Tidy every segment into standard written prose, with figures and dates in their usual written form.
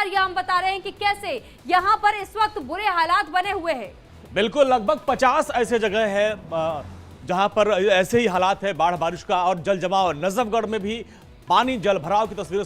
लगातार यह हम बता रहे हैं कि कैसे यहाँ पर इस वक्त बुरे हालात बने हुए हैं। बिल्कुल, लगभग 50 ऐसे जगह है जहां पर ऐसे ही हालात है बाढ़ बारिश का और जल जमाव। नजफगढ़ में भी पानी जल भराव की तस्वीरें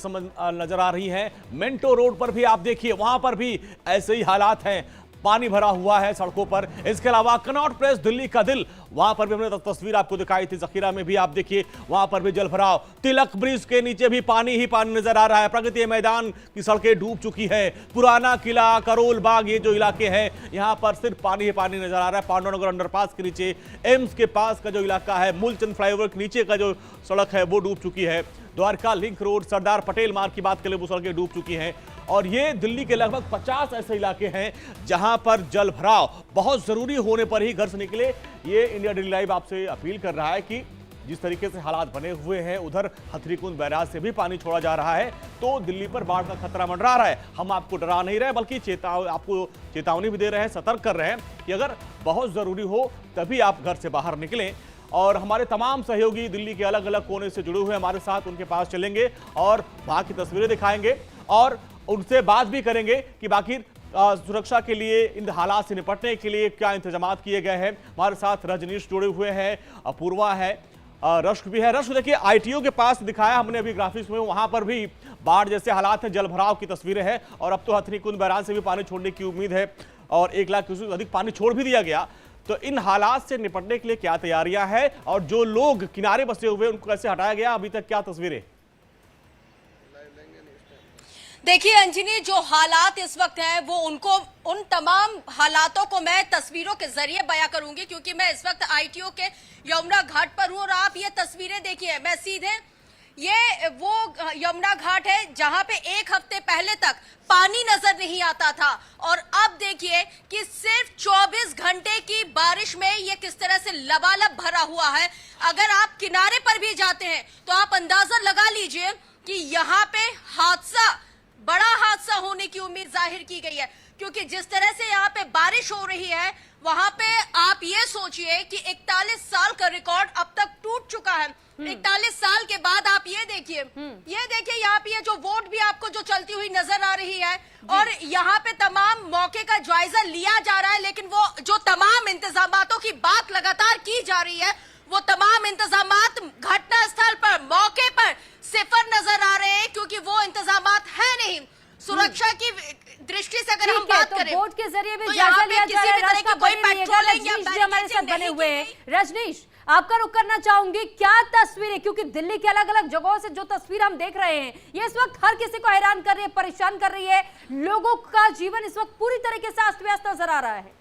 नजर आ रही हैं। मिंटो रोड पर भी आप देखिए, वहां पर भी ऐसे ही हालात हैं, पानी भरा हुआ है सड़कों पर। इसके अलावा कनॉट प्लेस, दिल्ली का दिल, वहां पर भी हमने तस्वीर आपको दिखाई थी। जखीरा में भी आप देखिए, वहां पर भी जल भराव। तिलक ब्रिज के नीचे भी पानी ही पानी नजर आ रहा है। प्रगति मैदान की सड़कें डूब चुकी है। पुराना किला, करोल बाग, ये जो इलाके हैं, यहां पर सिर्फ पानी ही पानी नजर आ रहा है। पांडवनगर अंडरपास के नीचे, एम्स के पास का जो इलाका है, मूलचंद फ्लाईओवर के नीचे का जो सड़क है वो डूब चुकी है। द्वारका लिंक रोड, सरदार पटेल मार्ग की बात करें, वो सड़कें डूब चुकी हैं। और ये दिल्ली के लगभग 50 ऐसे इलाके हैं जहां पर जल भराव बहुत जरूरी होने पर ही घर से निकले। ये इंडिया डेली लाइव आपसे अपील कर रहा है कि जिस तरीके से हालात बने हुए हैं, उधर हथनीकुंड बैराज से भी पानी छोड़ा जा रहा है, तो दिल्ली पर बाढ़ का खतरा मंडरा रहा है। हम आपको डरा नहीं रहे, बल्कि आपको चेतावनी भी दे रहे हैं, सतर्क कर रहे हैं कि अगर बहुत जरूरी हो तभी आप घर से बाहर निकलें। और हमारे तमाम सहयोगी दिल्ली के अलग अलग कोने से जुड़े हुए हमारे साथ, उनके पास चलेंगे और वहां की तस्वीरें दिखाएंगे और उनसे बात भी करेंगे कि बाकी सुरक्षा के लिए, इन हालात से निपटने के लिए क्या इंतजाम किए गए हैं। हमारे साथ रजनीश जुड़े हुए हैं, अपूर्वा है, रश्क भी है। रश्क देखिए, ITO के पास दिखाया हमने अभी ग्राफिक्स में, वहां पर भी बाढ़ जैसे हालात हैं, जल भराव की तस्वीरें हैं। और अब तो हथनीकुंड बैराज से भी पानी छोड़ने की उम्मीद है और 1 लाख क्यूसेक अधिक पानी छोड़ भी दिया गया। तो इन हालात से निपटने के लिए क्या तैयारियां हैं और जो लोग किनारे बसे हुए उनको कैसे हटाया गया, अभी तक क्या तस्वीरें? देखिए अंजनी, जो हालात इस वक्त हैं वो उन तमाम हालातों को मैं तस्वीरों के जरिए बयां करूंगी, क्योंकि मैं इस वक्त ITO के यमुना घाट पर हूं और आप ये तस्वीरें देखिए। मैं सीधे ये वो यमुना घाट है जहां पे 1 हफ्ते पहले तक पानी नजर नहीं आता था और अब देखिए कि सिर्फ 24 घंटे की बारिश में ये किस तरह से लबालब भरा हुआ है। अगर आप किनारे पर भी जाते हैं तो आप अंदाजा लगा लीजिए कि यहाँ पे बड़ा हादसा होने की उम्मीद जाहिर की गई है, क्योंकि जिस तरह से यहाँ पे बारिश हो रही है, वहां पे आप ये सोचिए कि 41 साल का रिकॉर्ड अब तक टूट चुका है। 41 साल के बाद आप ये देखिए यहाँ पे ये जो वोट भी आपको जो चलती हुई नजर आ रही है और यहाँ पे तमाम मौके का जायजा लिया जा रहा है, लेकिन वो जो तमाम इंतजामातों की बात लगातार की जा रही है, वो तमाम इंतजामात घटना स्थल पर, मौके पर सिफर नजर आ रहे हैं, क्योंकि वो इंतजामात है नहीं। सुरक्षा की दृष्टि से अगर हम बात करें, बोट के जरिए भी जायजा लिया जा रहा है। रजनीश जी हमारे साथ बने हुए हैं। रजनीश, आपका रुख करना चाहूंगी, क्या तस्वीरें, क्योंकि दिल्ली के अलग अलग जगहों से जो तस्वीर हम देख रहे हैं, ये इस वक्त हर किसी को हैरान कर रही है, परेशान कर रही है। लोगों का जीवन इस वक्त पूरी तरीके से अस्त व्यस्त नजर आ रहा है।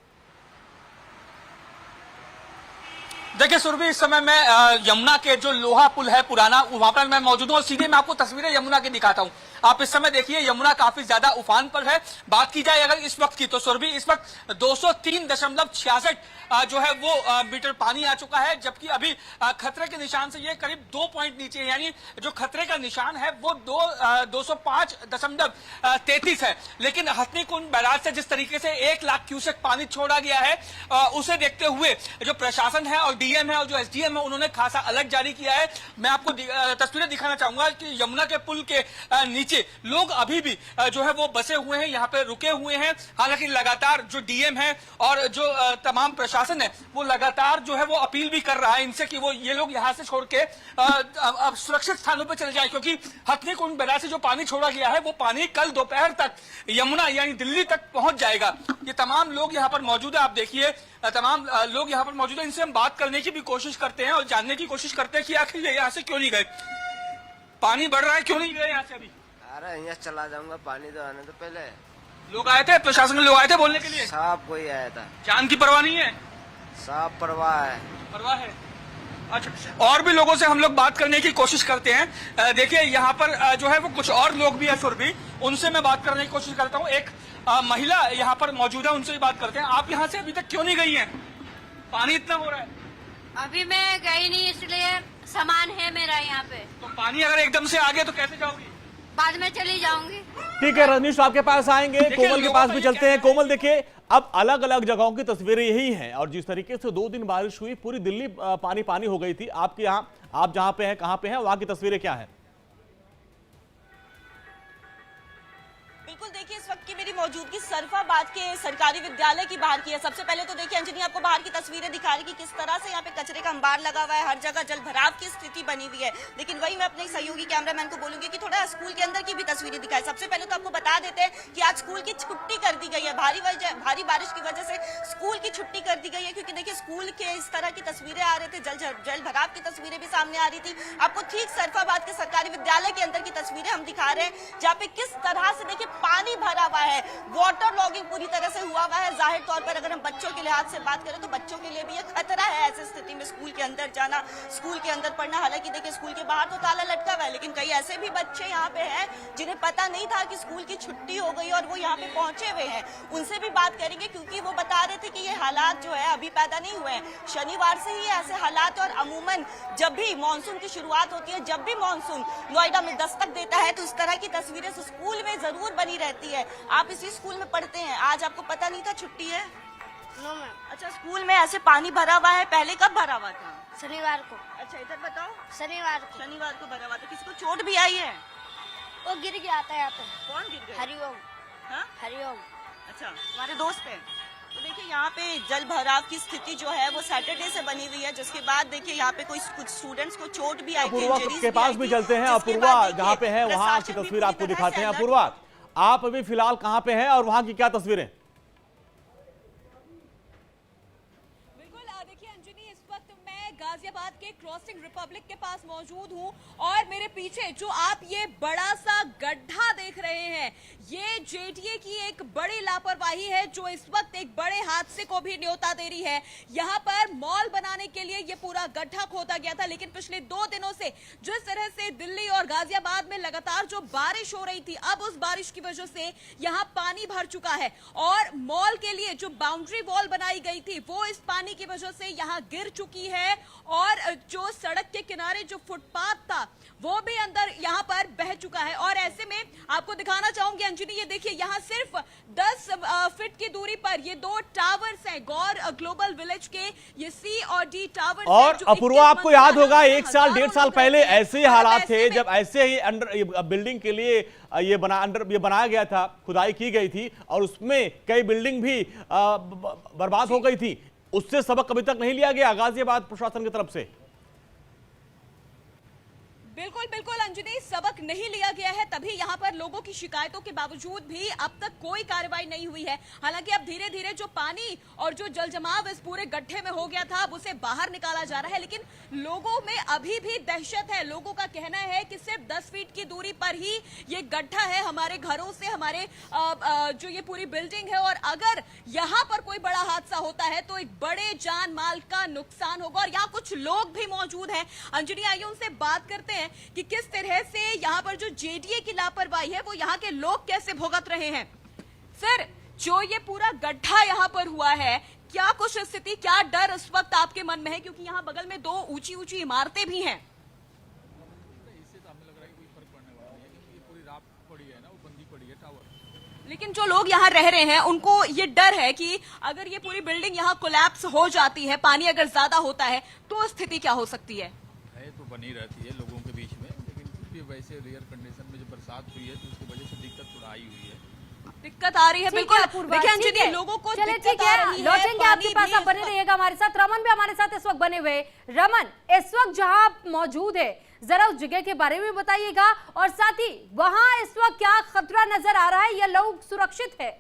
देखिए सुरभि, इस समय मैं यमुना के जो लोहा पुल है पुराना, वहां पर मैं मौजूद हूँ और सीधे मैं आपको तस्वीरें यमुना की दिखाता हूँ। आप इस समय देखिए यमुना काफी ज्यादा उफान पर है। बात की जाए अगर इस वक्त की, तो सुरभि इस वक्त 203.66 जो है वो मीटर पानी आ चुका है, जबकि अभी खतरे के निशान से ये करीब 2 पॉइंट नीचे है। यानी जो खतरे का निशान है वो 205.33 है। लेकिन हथनीकुंड बैराज से जिस तरीके से 1 लाख क्यूसेक पानी छोड़ा गया है, उसे देखते हुए जो प्रशासन है और DM है और जो SDM है, उन्होंने खासा अलर्ट जारी किया है। मैं आपको तस्वीरें दिखाना चाहूंगा कि यमुना के पुल के नीचे लोग अभी भी जो है वो बसे हुए हैं, यहाँ पे रुके हुए हैं। हालांकि लगातार जो DM है और जो तमाम प्रशासन है, वो लगातार जो है वो अपील भी कर रहा है इनसे कि वो ये लोग यहाँ से छोड़ के अब सुरक्षित स्थानों पे चले जाए, क्योंकि हथनीकुंड बैराज से जो पानी छोड़ा गया है वो पानी कल दोपहर तक यमुना यानी दिल्ली तक पहुंच जाएगा। ये तमाम लोग यहाँ पर मौजूद है, आप देखिए तमाम लोग यहाँ पर मौजूद है। इनसे हम बात करने की भी कोशिश करते हैं और जानने की कोशिश करते हैं कि आखिर ये यहाँ से क्यों नहीं गए, पानी बढ़ रहा है, क्यों नहीं गए यहाँ से अभी? अरे यहाँ चला जाऊंगा, पानी तो आने तो पहले। लोग आए थे, प्रशासन के लोग आए थे बोलने के लिए? सब कोई आया था। जान की परवाह नहीं है? सब परवाह है। परवाह है। अच्छा, और भी लोगों से हम लोग बात करने की कोशिश करते हैं। देखिए यहाँ पर जो है वो कुछ और लोग भी है सुरभि, उनसे मैं बात करने की कोशिश करता हूँ। एक महिला यहाँ पर मौजूद है, उनसे भी बात करते हैं। आप यहाँ से अभी तक क्यों नहीं गई हैं? पानी इतना हो रहा है। अभी मैं गई नहीं, इसलिए सामान है मेरा यहाँ पे। तो पानी अगर एकदम से आ गया तो कैसे जाओगी? बाद में चली जाऊंगी। ठीक है रजनीश, आपके पास आएंगे, कोमल के पास भी चलते हैं। कोमल देखिए, अब अलग अलग जगहों की तस्वीरें यही हैं और जिस तरीके से 2 दिन बारिश हुई, पूरी दिल्ली पानी पानी हो गई थी। आपके यहाँ, आप जहां पे हैं, कहां पे हैं, वहां की तस्वीरें क्या है? बिल्कुल बिल्कुल देखिए, इस वक्त की मेरी मौजूदगी सरफाबाद के सरकारी विद्यालय की बाहर की है। सबसे पहले तो देखिए अंजनी आपको बाहर की तस्वीरें दिखा रही कि किस तरह से यहाँ पे कचरे का अंबार लगा हुआ है, हर जगह जल भराव की स्थिति बनी हुई है। लेकिन वही मैं अपने सहयोगी कैमरामैन को बोलूंगी कि थोड़ा स्कूल के अंदर की भी तस्वीरें दिखाए। सबसे पहले तो आपको बता देते हैं कि आज स्कूल की छुट्टी कर दी गई है, भारी बारिश की वजह से स्कूल की छुट्टी कर दी गई है, क्योंकि देखिए स्कूल के इस तरह की तस्वीरें आ रहे थे, जल भराव की तस्वीरें भी सामने आ रही थी। आपको ठीक सरफाबाद के सरकारी विद्यालय के अंदर की तस्वीरें हम दिखा रहे हैं, जहाँ पे किस तरह से देखिए पानी भरा हुआ है, वाटर लॉगिंग पूरी तरह से हुआ हुआ है। जाहिर तौर पर अगर हम बच्चों के लिहाज से बात करें तो बच्चों के लिए भी ये खतरा है ऐसी स्थिति में स्कूल के अंदर जाना, स्कूल के अंदर पढ़ना। हालांकि देखिए स्कूल के बाहर तो ताला लटका हुआ है, लेकिन कई ऐसे भी बच्चे यहाँ पे हैं जिन्हें पता नहीं था कि स्कूल की छुट्टी हो गई और वो यहाँ पे पहुंचे हुए हैं। उनसे भी बात करेंगे, क्योंकि वो बता रहे थे कि ये हालात जो है अभी पैदा नहीं हुए हैं, शनिवार से ही ऐसे हालात। और अमूमन जब भी मानसून की शुरुआत होती है, जब भी मानसून नोएडा में दस्तक देता है, तो इस तरह की तस्वीरें स्कूल में जरूर बनी रहती है। आप इसी स्कूल में पढ़ते हैं, आज आपको पता नहीं था छुट्टी है? नो मैम, अच्छा, स्कूल में ऐसे पानी भरा हुआ है, पहले कब भरा हुआ था? शनिवार को। अच्छा, इधर बताओ। शनिवार को भरा हुआ था। किसी को चोट भी आई है? वो गिर गया था यहाँ पे। कौन गिर गया? हरिओम। हाँ? हरिओम। अच्छा, हमारे दोस्त हैं। तो देखिए यहाँ पे जल भराव की स्थिति जो है वो सैटरडे से बनी हुई है, जिसके बाद देखिए यहाँ पे कुछ स्टूडेंट्स को चोट भी आई थी, अपूर्वा इंजरीज के भी पास आई भी थी, चलते हैं। जिसके अपूर्वा बाद जहाँ पे है देखिए वहाँ की प्रशासन भी तस्वीर पूरी आपको तरह दिखाते से हैं। अलर्ट। अपूर्वा, आप अभी फिलहाल कहाँ पे हैं और वहाँ की क्या तस्वीरें? देखिए अंजनी, इस वक्त मैं गाजियाबाद के क्रॉसिंग रिपब्लिक के पास मौजूद हूं और मेरे पीछे जो आप ये बड़ा सा गड्ढा देख रहे हैं, ये जेडीए की एक बड़ी लापरवाही है जो इस वक्त एक बड़े हादसे को भी न्योता दे रही है। यहाँ पर मॉल बनाने के लिए ये पूरा गड्ढा खोदा गया था, लेकिन पिछले 2 दिनों से जिस तरह से दिल्ली और गाजियाबाद में लगातार जो बारिश हो रही थी, अब उस बारिश की वजह से यहाँ पानी भर चुका है और मॉल के लिए जो बाउंड्री वॉल बनाई गई थी वो इस पानी की वजह से यहाँ गिर चुकी है और जो सड़क के किनारे जो फुटपाथ था वो भी अंदर यहाँ पर बह चुका है। और ऐसे में आपको दिखाना चाहूंगी अंजनी, ये देखिए यहाँ सिर्फ 10 फीट की दूरी पर ये 2 टावर्स हैं, गौर ग्लोबल विलेज के ये सी और डी टावर्स। और अपूर्वा, आपको याद होगा 1 साल 1.5 साल पहले ऐसे ही हालात थे, जब ऐसे ही अंडर बिल्डिंग के लिए ये बनाया गया था, खुदाई की गई थी और उसमें कई बिल्डिंग भी बर्बाद हो गई थी। उससे सबक अभी तक नहीं लिया गया गाजियाबाद प्रशासन की तरफ से? बिल्कुल बिल्कुल अंजनी, सबक नहीं लिया गया है, तभी यहाँ पर लोगों की शिकायतों के बावजूद भी अब तक कोई कार्रवाई नहीं हुई है। हालांकि अब धीरे धीरे जो पानी और जो जल जमाव इस पूरे गड्ढे में हो गया था, अब उसे बाहर निकाला जा रहा है, लेकिन लोगों में अभी भी दहशत है। लोगों का कहना है कि सिर्फ 10 फीट की दूरी पर ही ये गड्ढा है हमारे घरों से, हमारे जो ये पूरी बिल्डिंग है, और अगर यहाँ पर कोई बड़ा हादसा होता है तो एक बड़े जान माल का नुकसान होगा। और यहाँ कुछ लोग भी मौजूद हैं, अंजनी आइए उनसे बात करते हैं कि किस तरह से यहाँ पर जो जेडीए की लापरवाही है वो यहाँ के लोग कैसे भुगत रहे हैं। सर, जो ये पूरा गड्ढा यहाँ पर हुआ है, क्या कुछ स्थिति, क्या डर इस वक्त आपके मन में है? क्योंकि यहाँ बगल में 2 ऊंची ऊंची इमारतें भी हैं। इससे तो हमें लग रहा है कि कोई फर्क पड़ने वाला नहीं है, क्योंकि ये पूरी राख पड़ी है ना, वो बंदी पड़ी है टावर। लेकिन जो लोग यहाँ रह रहे हैं उनको ये डर है कि अगर ये पूरी बिल्डिंग यहाँ कोलैप्स हो जाती है, पानी अगर ज्यादा होता है तो स्थिति क्या हो सकती है? तो बनी रहती है लोगों के बीच में, लेकिन फिर भी वैसे रेयर कंडीशन में जो बरसात हुई है तो उसकी वजह से दिक्कत थोड़ा आई हुई है। दिक्कत आ रही है, बिल्कुल। देखिए अंजनी, लोगों को दिक्कत आ रही है, लौटेंगे आपके पास, आप बने रहिएगा हमारे साथ। रमन भी हमारे साथ इस वक्त बने हुए। रमन, इस वक्त जहां आप मौजूद है, जरा उस जगह के बारे में बताइएगा और साथ ही वहां इस वक्त क्या खतरा नजर आ रहा है या लोग सुरक्षित है?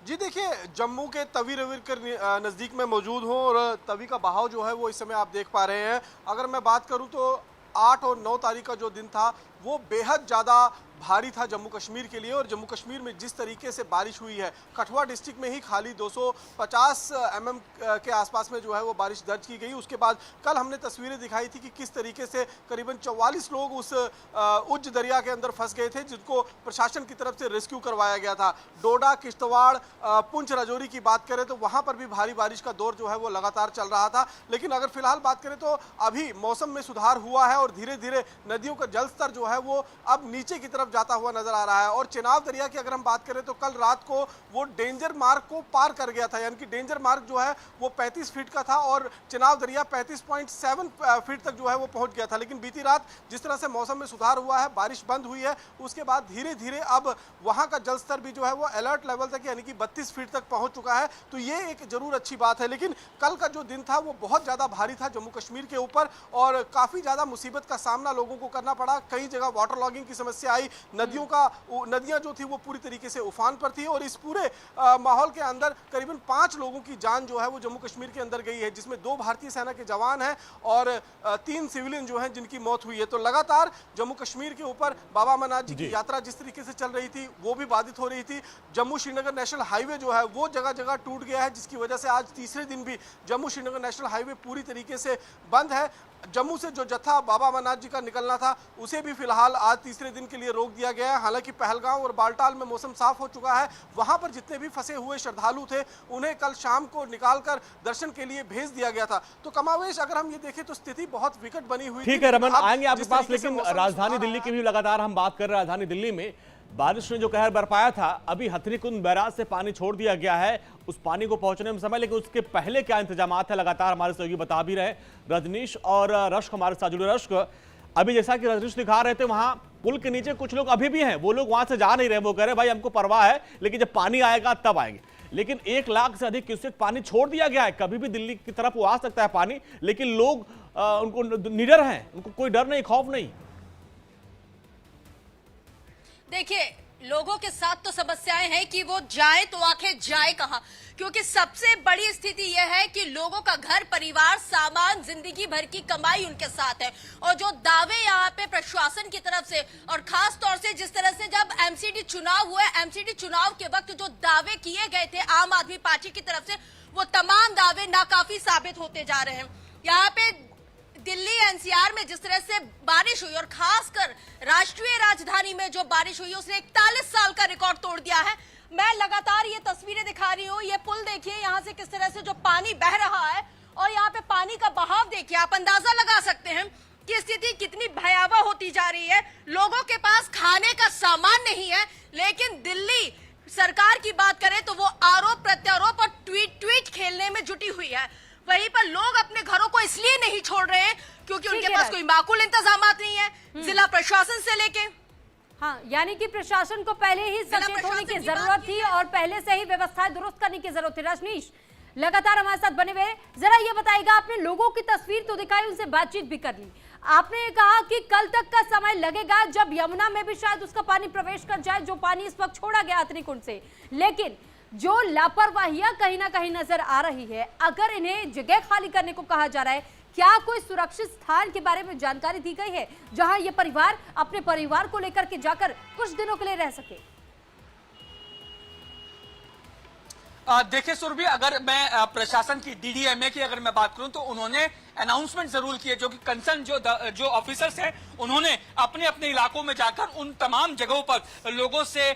जी देखिए, जम्मू के तवी रिवर के नज़दीक में मौजूद हूँ और तवी का बहाव जो है वो इस समय आप देख पा रहे हैं। अगर मैं बात करूँ तो 8 और 9 तारीख का जो दिन था वो बेहद ज़्यादा भारी था जम्मू कश्मीर के लिए। और जम्मू कश्मीर में जिस तरीके से बारिश हुई है, कठुआ डिस्ट्रिक्ट में ही खाली 250 mm के आसपास में जो है वो बारिश दर्ज की गई। उसके बाद कल हमने तस्वीरें दिखाई थी कि किस तरीके से करीबन 44 लोग उस उज्ज दरिया के अंदर फंस गए थे, जिनको प्रशासन की तरफ से रेस्क्यू करवाया गया था। डोडा, किश्तवाड़, पुंछ, राजौरी की बात करें तो वहाँ पर भी भारी बारिश का दौर जो है वो लगातार चल रहा था। लेकिन अगर फिलहाल बात करें तो अभी मौसम में सुधार हुआ है और धीरे धीरे नदियों का जल स्तर जो जो है वो अब नीचे की तरफ जाता हुआ नजर आ रहा है। और चिनाब दरिया की अगर हम बात करें तो कल रात को वो डेंजर मार्क को पार कर गया था, यानी कि डेंजर मार्क जो है वो 35 फीट का था और चिनाब दरिया 35.7 फीट तक जो है वो पहुंच गया था। लेकिन बीती रात जिस तरह से मौसम में सुधार हुआ है, बारिश बंद हुई है, उसके बाद धीरे धीरे अब वहां का जल स्तर भी जो है वो अलर्ट लेवल तक यानी कि 32 फीट तक पहुंच चुका है। तो ये एक जरूर अच्छी बात है। लेकिन कल का जो दिन था वो बहुत ज्यादा भारी था जम्मू कश्मीर के ऊपर और काफी ज्यादा मुसीबत का सामना लोगों को करना पड़ा। कई जगह वाटर लॉगिंग की समस्या आई, नदियां जो थी वो पूरी तरीके से उफान पर थी और इस पूरे माहौल के अंदर करीबन 5 लोगों की जान जो है वो जम्मू कश्मीर के अंदर गई है, जिसमें 2 भारतीय सेना के जवान हैं और 3 सिविलियन जो हैं जिनकी मौत हुई है। तो लगातार जम्मू कश्मीर के ऊपर बाबा अमरनाथ जी की यात्रा जिस तरीके से चल रही थी वो भी बाधित हो रही थी। जम्मू श्रीनगर नेशनल हाईवे जो है वो जगह जगह टूट गया है, जिसकी वजह से आज तीसरे दिन भी जम्मू श्रीनगर नेशनल हाईवे पूरी तरीके से बंद है। जम्मू से जो जत्था बाबा अमरनाथ जी का निकलना था उसे भी फिलहाल आज तीसरे दिन के लिए रोक दिया गया है। हालांकि पहलगांव और बालटाल में मौसम साफ हो चुका है, वहां पर जितने भी फंसे हुए श्रद्धालु थे उन्हें कल शाम को निकालकर दर्शन के लिए भेज दिया गया था। तो कमावेश अगर हम ये देखें तो स्थिति बहुत विकट बनी हुई। ठीक है रमन, आएंगे आपके पास, लेकिन राजधानी दिल्ली की भी लगातार हम बात कर रहे हैं। राजधानी दिल्ली में बारिश ने जो कहर बरपाया था, अभी हथनीकुंड बैराज से पानी छोड़ दिया गया है, उस पानी को पहुंचने में समय, लेकिन उसके पहले क्या इंतजामात है लगातार हमारे सहयोगी बता भी रहे। रजनीश और रश्क हमारे साथ जुड़े। रश्क, अभी जैसा कि रजनीश दिखा रहे थे वहां पुल के नीचे कुछ लोग अभी भी हैं, वो लोग वहां से जा नहीं रहे, वो कह रहे भाई हमको परवाह है लेकिन जब पानी आएगा तब आएंगे। लेकिन 1 लाख से अधिक क्यूसेक पानी छोड़ दिया गया है, कभी भी दिल्ली की तरफ वो आ सकता है पानी, लेकिन लोग उनको निडर हैं, उनको कोई डर नहीं, खौफ नहीं। देखिए, लोगों के साथ तो समस्याएं हैं कि वो जाए तो आखिर जाए कहां, क्योंकि सबसे बड़ी स्थिति यह है कि लोगों का घर परिवार सामान जिंदगी भर की कमाई उनके साथ है। और जो दावे यहाँ पे प्रशासन की तरफ से और खास तौर से जिस तरह से जब एमसीडी चुनाव हुए, एमसीडी चुनाव के वक्त जो दावे किए गए थे आम आदमी पार्टी की तरफ से, वो तमाम दावे नाकाफी साबित होते जा रहे हैं। यहाँ पे दिल्ली एनसीआर में जिस तरह से बारिश हुई और खासकर राष्ट्रीय राजधानी में जो बारिश हुई उसने 41 साल का रिकॉर्ड तोड़ दिया है। मैं लगातार ये तस्वीरें दिखा रही हूँ, ये पुल देखिए यहाँ से किस तरह से जो पानी बह रहा है और यहाँ पे पानी का बहाव देखिए, आप अंदाजा लगा सकते हैं कि स्थिति कितनी भयावह होती जा रही है। लोगों के पास खाने का सामान नहीं है, लेकिन दिल्ली सरकार की बात करें तो वो आरोप प्रत्यारोप और ट्वीट खेलने में जुटी हुई है। वहीं पर लोग अपने घरों को इसलिए नहीं छोड़ रहे हैं क्योंकि उनके पास कोई माकूल इंतजामात नहीं है, जिला प्रशासन से लेके। हाँ, यानी कि प्रशासन को पहले ही सचेत होने की जरूरत थी और पहले से ही व्यवस्थाएं दुरुस्त करने की जरूरत थी। रजनीश लगातार हमारे साथ बने हुए, जरा ये बताइएगा, आपने लोगों की तस्वीर तो दिखाई, उनसे बातचीत भी कर ली, आपने कहा कि कल तक का समय लगेगा जब यमुना में भी शायद उसका पानी प्रवेश कर जाए, जो पानी इस वक्त छोड़ा गया हथनीकुंड से, लेकिन जो लापरवाहियां कहीं ना कहीं नजर आ रही है, अगर इन्हें जगह खाली करने को कहा जा रहा है, क्या कोई सुरक्षित स्थान के बारे में जानकारी दी गई है जहां ये परिवार अपने परिवार को लेकर के जाकर कुछ दिनों के लिए रह सके? देखिए सुरभि, अगर मैं प्रशासन की डीडीएमए की अगर मैं बात करूं तो उन्होंने अनाउंसमेंट जरूर किए, जो कि कंसर्न जो ऑफिसर्स हैं उन्होंने अपने अपने इलाकों में जाकर उन तमाम जगहों पर लोगों से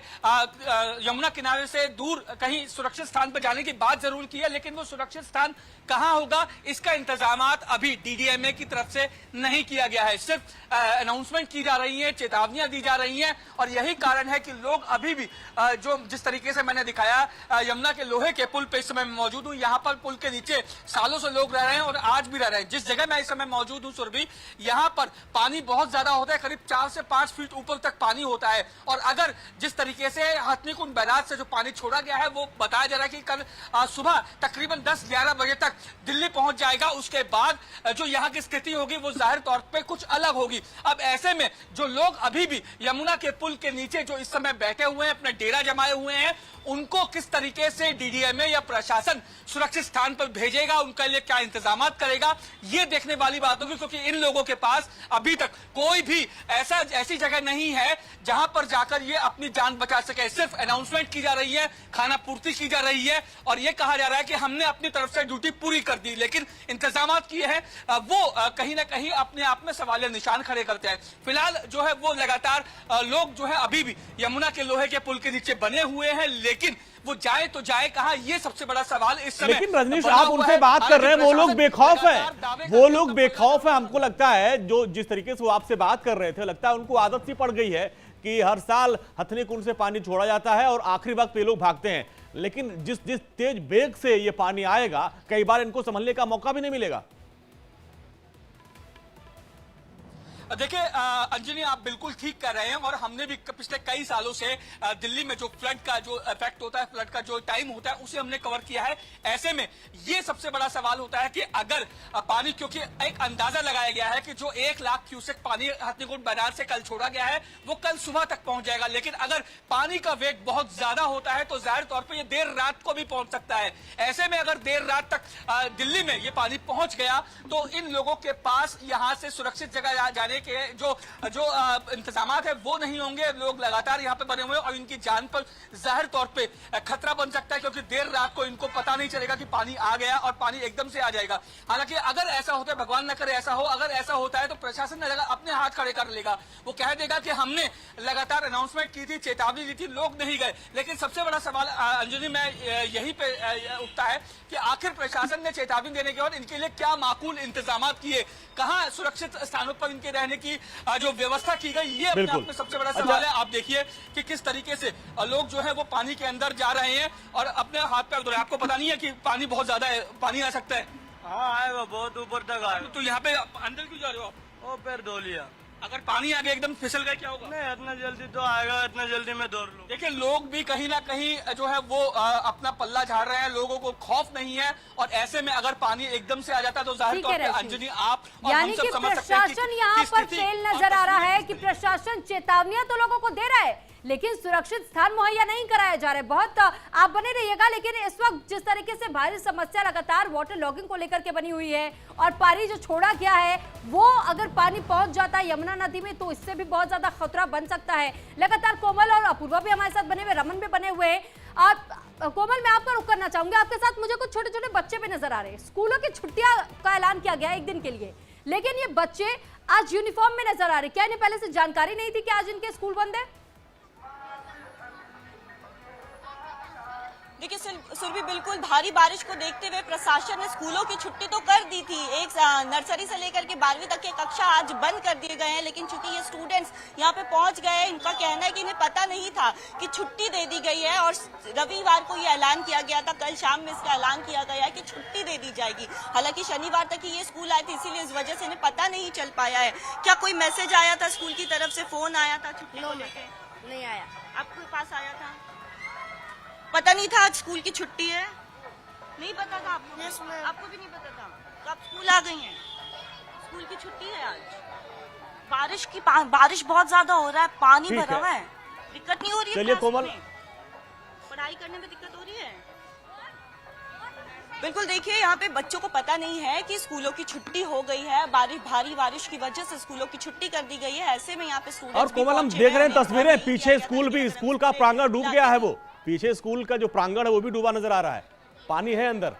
यमुना किनारे से दूर कहीं सुरक्षित स्थान पर जाने की बात जरूर की है, लेकिन वो सुरक्षित स्थान कहां होगा इसका इंतजामात अभी डीडीएमए की तरफ से नहीं किया गया है। सिर्फ अनाउंसमेंट की जा रही है, चेतावनियां दी जा रही हैं और यही कारण है कि लोग अभी भी जो जिस तरीके से मैंने दिखाया यमुना के लोहे के पुल पे इस समय मौजूद हूं, यहाँ पर पुल के नीचे सालों से लोग रह रहे हैं और आज भी रह रहे हैं। जिस जगह मैं इस समय मौजूद हूं सुरभि, यहाँ पर पानी बहुत ज्यादा होता है, करीब 4 से 5 फीट ऊपर तक पानी होता है और अगर जिस तरीके से हथनीकुंड बैराज से जो पानी छोड़ा गया है वो बताया जा रहा है कि कल सुबह तकरीबन 10-11 बजे तक दिल्ली पहुंच जाएगा। उसके बाद जो यहाँ की स्थिति होगी वो जाहिर तौर पे कुछ अलग होगी। अब ऐसे में जो लोग अभी भी यमुना के पुल के नीचे जो इस समय बैठे हुए हैं, अपने डेरा जमाए हुए हैं, उनको किस तरीके से डीडीएमए या प्रशासन सुरक्षित स्थान पर भेजेगा, उनके लिए क्या इंतजामात करेगा, ये देखने वाली बात होगी, क्योंकि इन लोगों के पास अभी तक कोई भी ऐसी जगह नहीं है जहां पर जाकर ये अपनी जान बचा सके। सिर्फ अनाउंसमेंट की जा रही है, खाना पूर्ति की जा रही है और ये कहा जा रहा है कि हमने अपनी तरफ से ड्यूटी पूरी कर दी, लेकिन इंतजामात किए हैं वो कहीं ना कहीं अपने आप में सवालिया निशान खड़े करते हैं। फिलहाल जो है वो लगातार लोग जो है अभी भी यमुना के लोहे के पुल के नीचे बने हुए हैं, लेकिन वो जाए तो जाए कहां, ये सबसे बड़ा सवाल इस समय। लेकिन रजनीश, बना आप हुआ उनसे है। बात कर रहे हैं, वो लोग हालांकि बेखौफ प्रशासन हैं, वो लोग बेखौफ हैं। हमको लगता है जो जिस तरीके से वो आपसे बात कर रहे थे, लगता है उनको आदत सी पड़ गई है कि हर साल हथनी कुंड से पानी छोड़ा जाता है और आखिरी वक्त ये लोग भागते हैं। लेकिन जिस जिस तेज वेग से ये पानी आएगा, कई बार इनको संभलने का मौका भी नहीं मिलेगा। देखिए अंजनी, आप बिल्कुल ठीक कर रहे हैं और हमने भी पिछले कई सालों से दिल्ली में जो फ्लड का जो इफेक्ट होता है, फ्लड का जो टाइम होता है, उसे हमने कवर किया है। ऐसे में ये सबसे बड़ा सवाल होता है कि अगर पानी, क्योंकि एक अंदाजा लगाया गया है कि जो 1 लाख क्यूसेक पानी हथनीकुंड बैराज से कल छोड़ा गया है वो कल सुबह तक पहुंच जाएगा। लेकिन अगर पानी का वेग बहुत ज्यादा होता है तो जाहिर तौर पर ये देर रात को भी पहुंच सकता है। ऐसे में अगर देर रात तक दिल्ली में ये पानी पहुंच गया तो इन लोगों के पास यहां से सुरक्षित जगह जाने के जो इंतजामात है वो नहीं होंगे। लोग लगातार यहाँ पे बने हुए हैं और इनकी जान पर जाहिर तौर पे खतरा बन सकता है, क्योंकि देर रात को इनको पता नहीं चलेगा कि पानी आ गया और पानी एकदम से आ जाएगा। हालांकि अगर ऐसा होता है, भगवान न करे ऐसा हो, अगर ऐसा होता है तो प्रशासन अपने हाथ खड़े कर लेगा। वो कह देगा कि हमने लगातार अनाउंसमेंट की थी, चेतावनी दी थी, लोग नहीं गए। लेकिन सबसे बड़ा सवाल अंजनी में यही पे उठता है कि आखिर प्रशासन ने चेतावनी देने के बाद इनके लिए क्या माकूल इंतजाम किए, कहां सुरक्षित स्थानों पर इनके रहने की जो व्यवस्था की गई, ये अपने आप में सबसे बड़ा सवाल है। आप देखिए कि किस तरीके से लोग जो है वो पानी के अंदर जा रहे हैं और अपने हाथ पैर धो रहे हैं। आपको पता नहीं है कि पानी बहुत ज्यादा है, पानी आ सकता है? हाँ आएगा, बहुत ऊपर तक आएगा। तो यहाँ पे अंदर क्यों जा रहे हो आप? वो पैर धो लिया। अगर पानी आगे एकदम फिसल गए क्या होगा? नहीं, इतना जल्दी तो आएगा, इतना जल्दी मैं दौड़ लूं। देखिए, लोग भी कहीं ना कहीं जो है वो अपना पल्ला झाड़ रहे हैं, लोगों को खौफ नहीं है। और ऐसे में अगर पानी एकदम से आ जाता तो जाहिर तौर पे अंजनी आप और हम यानी सब कि समझ सकते हैं प्रशासन यहाँ पर फेल नजर आ रहा है कि प्रशासन चेतावनियां तो लोगों को दे रहा है लेकिन सुरक्षित स्थान मुहैया नहीं कराया जा रहा है। बहुत आप बने रहिएगा। लेकिन इस वक्त जिस तरीके से भारी समस्या लगातार वाटर लॉगिंग को लेकर के बनी हुई है और पानी जो छोड़ा गया है वो अगर पानी पहुंच जाता है यमुना नदी में तो इससे भी बहुत ज्यादा खतरा बन सकता है। लगातार कोमल और अपूर्वा भी हमारे साथ बने हुए, रमन भी बने हुए हैं। आप कोमल, मैं आपका रुख करना चाहूंगी। आपके साथ मुझे कुछ छोटे छोटे बच्चे भी नजर आ रहे हैं। स्कूलों की छुट्टियां का ऐलान किया गया 1 दिन के लिए, लेकिन ये बच्चे आज यूनिफॉर्म में नजर आ रहे। क्या इन्हें पहले से जानकारी नहीं थी कि आज इनके स्कूल बंद है? देखिए सुरभि, बिल्कुल भारी बारिश को देखते हुए प्रशासन ने स्कूलों की छुट्टी तो कर दी थी। एक नर्सरी से लेकर के 12वीं तक के कक्षा आज बंद कर दिए गए हैं, लेकिन चूंकि ये स्टूडेंट्स यहाँ पे पहुंच गए हैं, इनका कहना है कि इन्हें पता नहीं था कि छुट्टी दे दी गई है और रविवार को ये ऐलान किया गया था। कल शाम में इसका ऐलान किया गया है कि छुट्टी दे दी जाएगी। हालांकि शनिवार तक ही ये स्कूल आए थे, इसीलिए इस वजह से इन्हें पता नहीं चल पाया है। क्या कोई मैसेज आया था स्कूल की तरफ से, फोन आया था छुट्टी को लेकर? नहीं आया। आपके पास आया था? पता नहीं था आज स्कूल की छुट्टी है? नहीं पता था आपको? आपको भी नहीं पता था? तो आप स्कूल आ गई हैं, स्कूल की छुट्टी है आज। बारिश बहुत ज्यादा हो रहा है, पानी भरा हुआ है, दिक्कत नहीं हो रही है? चलिए कोमल, पढ़ाई करने में दिक्कत हो रही है? बिल्कुल, देखिए यहाँ पे बच्चों को पता नहीं है कि स्कूलों की छुट्टी हो गई है। भारी बारिश की वजह से स्कूलों की छुट्टी कर दी गई है। ऐसे में यहाँ पे स्टूडेंट्स और कोमल, हम देख रहे हैं तस्वीरें, पीछे स्कूल भी, स्कूल का प्रांगण डूब गया है। वो पीछे स्कूल का जो प्रांगण है वो भी डूबा नजर आ रहा है, पानी है अंदर।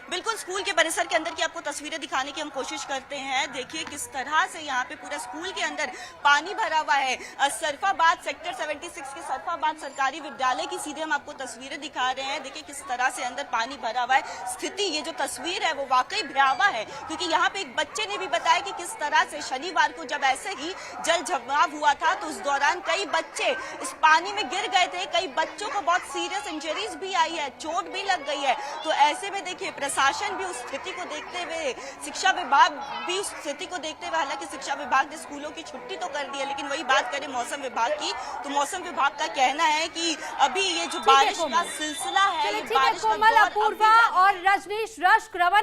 बिल्कुल स्कूल के परिसर के अंदर की आपको तस्वीरें दिखाने की हम कोशिश करते हैं। देखिए किस तरह से यहाँ पे पूरा स्कूल के अंदर पानी भरा हुआ है। सरफाबाद सेक्टर 76 के सरफाबाद सरकारी विद्यालय की सीधे हम आपको तस्वीरें दिखा रहे हैं। देखिए किस तरह से अंदर पानी भरा हुआ है। स्थिति, ये जो तस्वीर है वो वाकई भयावह है, क्योंकि यहाँ पे एक बच्चे ने भी बताया कि किस तरह से शनिवार को जब ऐसे ही जल जमाव हुआ था तो उस दौरान कई बच्चे इस पानी में गिर गए थे। कई बच्चों को बहुत सीरियस इंजरीज भी आई है, चोट भी लग गई है। तो ऐसे में देखिए प्रशासन भी उस स्थिति को देखते हुए, शिक्षा विभाग भी उस स्थिति को देखते हुए, हालांकि शिक्षा विभाग ने स्कूलों की छुट्टी तो कर दी है, लेकिन वही बात करें मौसम विभाग की तो मौसम विभाग का कहना है कि अभी ये जो बारिश का सिलसिला है, कोमल, अपूर्वा और रजनीश, रश्क, रमन